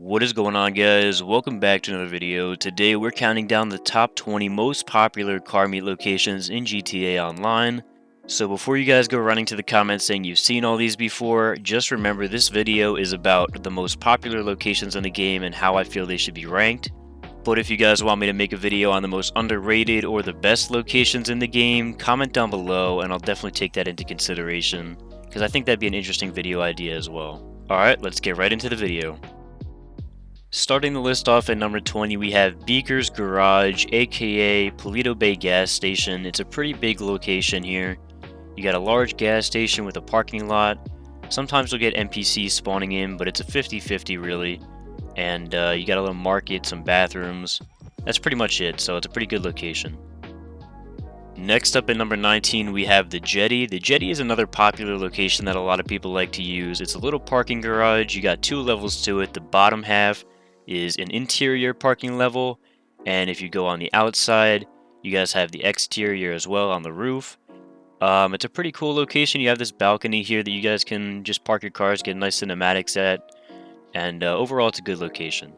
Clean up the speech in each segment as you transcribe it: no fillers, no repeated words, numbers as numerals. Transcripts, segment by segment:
What is going on, guys? Welcome back to another video. Today we're counting down the top 20 most popular car meet locations in GTA Online. So before you guys go running to the comments saying you've seen all these before, just remember this video is about the most popular locations in the game and how I feel they should be ranked. But if you guys want me to make a video on the most underrated or the best locations in the game, comment down below and I'll definitely take that into consideration, because I think that'd be an interesting video idea as well. Alright, let's get right into the video. Starting the list off at number 20, we have Beaker's Garage, aka Paleto Bay Gas Station. It's a pretty big location here. You got a large gas station with a parking lot. Sometimes you'll get NPCs spawning in, but it's a 50-50 really. And you got a little market, some bathrooms. That's pretty much it, so it's a pretty good location. Next up at number 19, we have the Jetty. The Jetty is another popular location that a lot of people like to use. It's a little parking garage. You got two levels to it. The bottom half is an interior parking level, and if you go on the outside, you guys have the exterior as well on the roof. It's a pretty cool location. You have this balcony here that you guys can just park your cars, get nice cinematics at, and overall it's a good location.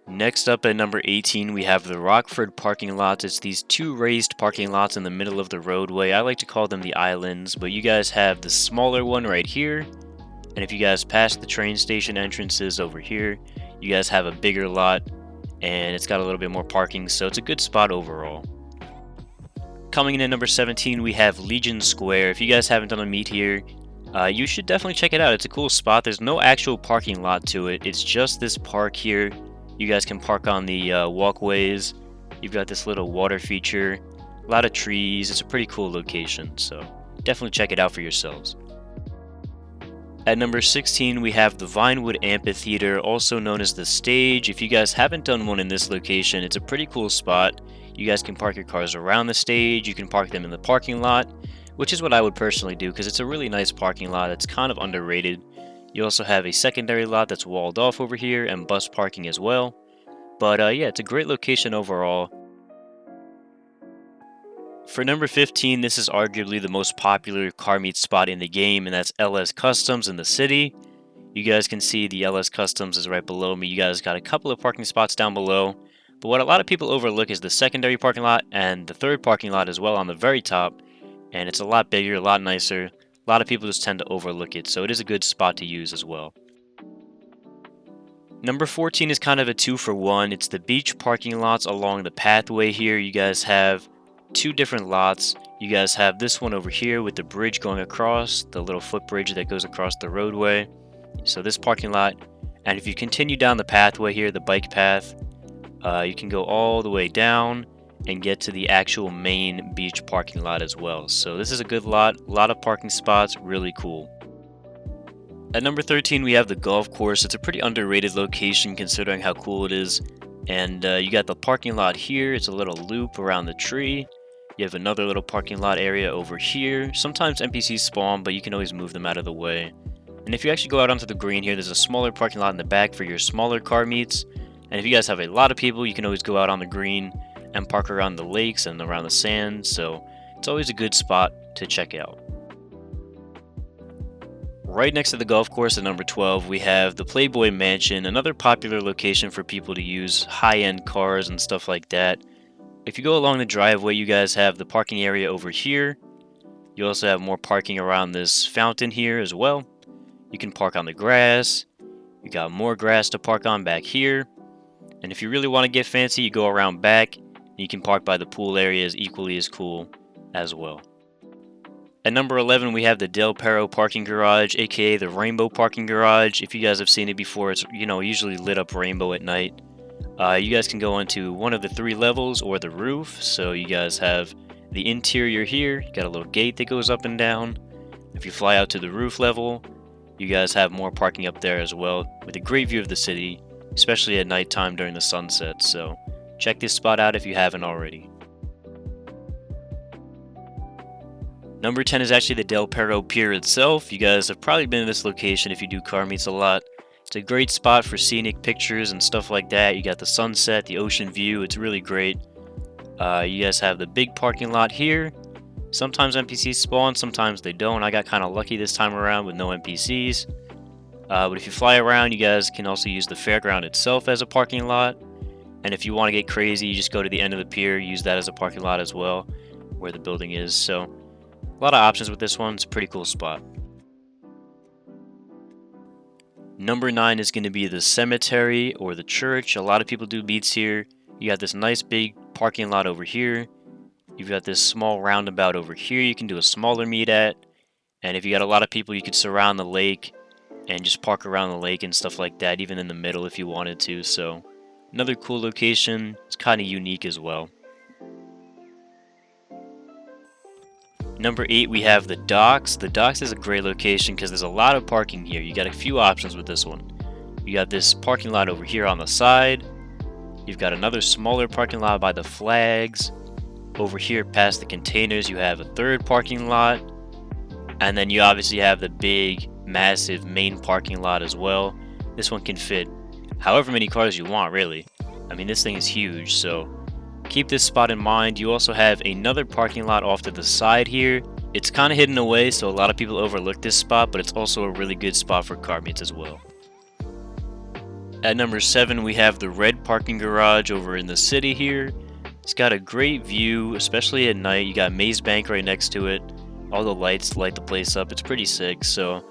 Next up at number 18, we have the Rockford parking lots. It's these two raised parking lots in the middle of the roadway. I like to call them the islands, but you guys have the smaller one right here, and if you guys pass the train station entrances over here, you guys have a bigger lot, and it's got a little bit more parking, so it's a good spot overall. Coming in at number 17, we have Legion Square. If you guys haven't done a meet here, you should definitely check it out. It's a cool spot. There's no actual parking lot to it. It's just this park here. You guys can park on the walkways. You've got this little water feature, a lot of trees. It's a pretty cool location, so definitely check it out for yourselves. At number 16, we have the Vinewood Amphitheater, also known as the Stage. If you guys haven't done one in this location, it's a pretty cool spot. You guys can park your cars around the stage, you can park them in the parking lot, which is what I would personally do because it's a really nice parking lot. It's kind of underrated. You also have a secondary lot that's walled off over here and bus parking as well. But yeah, it's a great location overall. For number 15, this is arguably the most popular car meet spot in the game, and that's LS Customs in the city. You guys can see the LS Customs is right below me. You guys got a couple of parking spots down below, but what a lot of people overlook is the secondary parking lot and the third parking lot as well on the very top, and it's a lot bigger, a lot nicer. A lot of people just tend to overlook it, so it is a good spot to use as well. Number 14 is kind of a 2-for-1. It's the beach parking lots along the pathway here. You guys have two different lots. You guys have this one over here with the bridge going across, the little footbridge that goes across the roadway. So this parking lot, and if you continue down the pathway here, the bike path, you can go all the way down and get to the actual main beach parking lot as well. So this is a good lot, a lot of parking spots, really cool. At number 13, we have the golf course. It's a pretty underrated location considering how cool it is. And you got the parking lot here. It's a little loop around the tree. You have another little parking lot area over here. Sometimes NPCs spawn, but you can always move them out of the way. And if you actually go out onto the green here, there's a smaller parking lot in the back for your smaller car meets. And if you guys have a lot of people, you can always go out on the green and park around the lakes and around the sand. So it's always a good spot to check out. Right next to the golf course at number 12, we have the Playboy Mansion, another popular location for people to use high-end cars and stuff like that. If you go along the driveway, you guys have the parking area over here. You also have more parking around this fountain here as well. You can park on the grass. You got more grass to park on back here. And if you really want to get fancy, you go around back. And you can park by the pool area, is equally as cool as well. At number 11, we have the Del Perro parking garage, aka the Rainbow parking garage. If you guys have seen it before, it's usually lit up rainbow at night. You guys can go into one of the 3 levels or the roof. So you guys have the interior here. You got a little gate that goes up and down. If you fly out to the roof level, you guys have more parking up there as well, with a great view of the city, especially at nighttime during the sunset. So check this spot out if you haven't already. Number 10 is actually the Del Perro Pier itself. You guys have probably been in this location if you do car meets a lot. It's a great spot for scenic pictures and stuff like that. You got the sunset, the ocean view. It's really great. You guys have the big parking lot here. Sometimes NPCs spawn, sometimes they don't. I got kind of lucky this time around with no NPCs. But if you fly around, you guys can also use the fairground itself as a parking lot. And if you want to get crazy, you just go to the end of the pier, use that as a parking lot as well, where the building is. So a lot of options with this one. It's a pretty cool spot. Number 9 is going to be the cemetery or the church. A lot of people do meets here. You got this nice big parking lot over here. You've got this small roundabout over here you can do a smaller meet at. And if you got a lot of people, you could surround the lake and just park around the lake and stuff like that, even in the middle if you wanted to. So another cool location. It's kind of unique as well. Number 8, we have the docks. The docks is a great location because there's a lot of parking here. You got a few options with this one. You got this parking lot over here on the side. You've got another smaller parking lot by the flags. Over here past the containers, you have a third parking lot. And then you obviously have the big, massive main parking lot as well. This one can fit however many cars you want, really. I mean, this thing is huge, so keep this spot in mind. You also have another parking lot off to the side here. It's kind of hidden away, so a lot of people overlook this spot, but it's also a really good spot for car meets as well. At number 7, we have the red parking garage over in the city here. It's got a great view, especially at night. You got Maze Bank right next to it. All the lights light the place up. It's pretty sick. So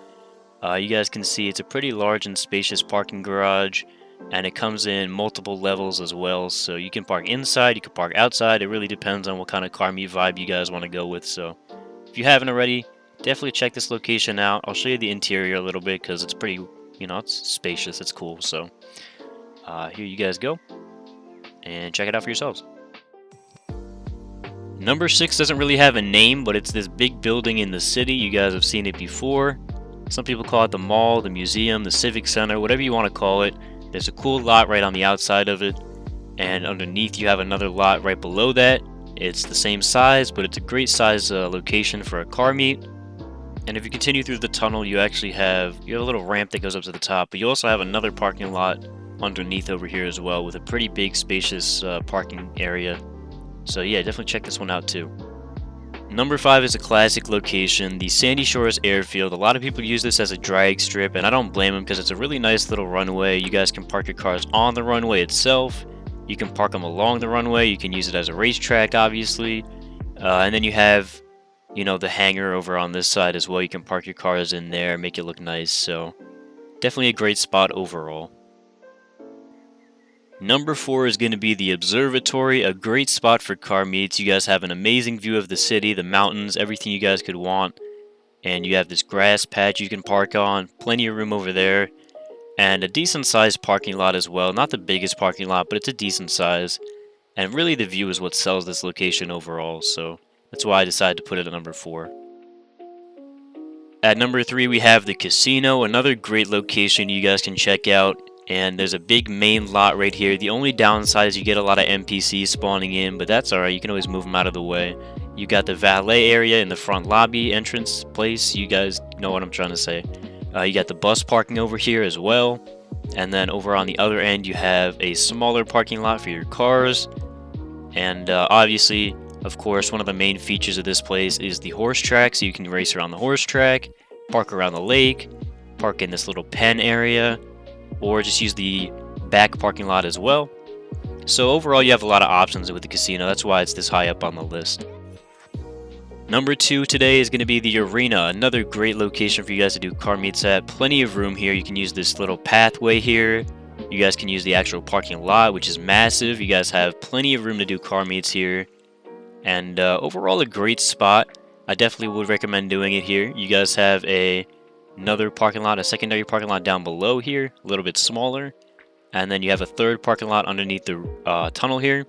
you guys can see it's a pretty large and spacious parking garage. And it comes in multiple levels as well, so you can park inside, you can park outside. It really depends on what kind of car meet vibe you guys want to go with. So if you haven't already, definitely check this location out. I'll show you the interior a little bit because it's pretty, it's spacious, it's cool. So here you guys go and check it out for yourselves. Number 6 doesn't really have a name, but it's this big building in the city. You guys have seen it before. Some people call it the mall, the museum, the civic center, whatever you want to call it. There's a cool lot right on the outside of it, and underneath you have another lot right below that. It's the same size, but it's a great size location for a car meet. And if you continue through the tunnel, you actually have a little ramp that goes up to the top, but you also have another parking lot underneath over here as well with a pretty big spacious parking area. So yeah, definitely check this one out too. Number 5 is a classic location, the Sandy Shores Airfield. A lot of people use this as a drag strip, and I don't blame them because it's a really nice little runway. You guys can park your cars on the runway itself. You can park them along the runway. You can use it as a racetrack, obviously. And then you have, the hangar over on this side as well. You can park your cars in there, make it look nice. So definitely a great spot overall. Number 4 is going to be the observatory, a great spot for car meets. You guys have an amazing view of the city, the mountains, everything you guys could want. And you have this grass patch you can park on, plenty of room over there. And a decent sized parking lot as well. Not the biggest parking lot, but it's a decent size. And really the view is what sells this location overall, so that's why I decided to put it at number 4. At number 3 we have the casino, another great location you guys can check out. And there's a big main lot right here. The only downside is you get a lot of NPCs spawning in, but that's alright. You can always move them out of the way. You got the valet area in the front lobby entrance place. You guys know what I'm trying to say. You got the bus parking over here as well. And then over on the other end, you have a smaller parking lot for your cars. And obviously, of course, one of the main features of this place is the horse track. So you can race around the horse track, park around the lake, park in this little pen area, or just use the back parking lot as well. So overall, you have a lot of options with the casino. That's why it's this high up on the list. Number 2 today is going to be the arena, another great location for you guys to do car meets at. Plenty of room here. You can use this little pathway here. You guys can use the actual parking lot, which is massive. You guys have plenty of room to do car meets here. And overall, a great spot. I definitely would recommend doing it here. You guys have another parking lot, a secondary parking lot down below here, a little bit smaller. And then you have a third parking lot underneath the tunnel here.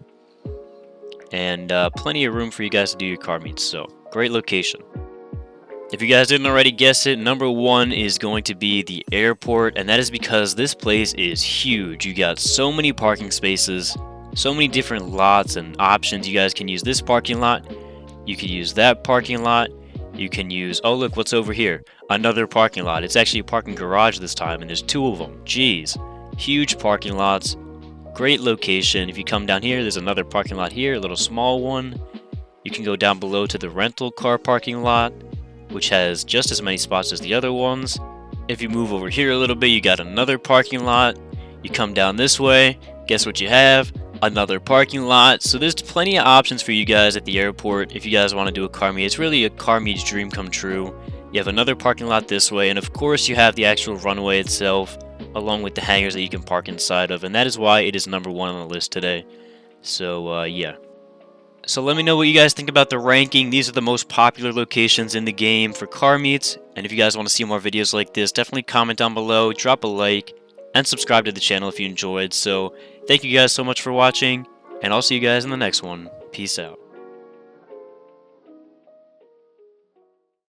And plenty of room for you guys to do your car meets, so great location. If you guys didn't already guess it, number 1 is going to be the airport, and that is because this place is huge. You got so many parking spaces, so many different lots and options. You guys can use this parking lot, you can use that parking lot, you can use, oh look what's over here, another parking lot. It's actually a parking garage this time, and there's 2 of them. Jeez, huge parking lots, great location. If you come down here, there's another parking lot here, a little small one. You can go down below to the rental car parking lot, which has just as many spots as the other ones. If you move over here a little bit, you got another parking lot. You come down this way, guess what you have? Another parking lot. So there's plenty of options for you guys at the airport if you guys want to do a car meet. It's really a car meet's dream come true. You have another parking lot this way, and of course you have the actual runway itself, along with the hangars that you can park inside of, and that is why it is #1 on the list today. So yeah. So let me know what you guys think about the ranking. These are the most popular locations in the game for car meets, and if you guys want to see more videos like this, definitely comment down below, drop a like, and subscribe to the channel if you enjoyed. So thank you guys so much for watching, and I'll see you guys in the next one. Peace out.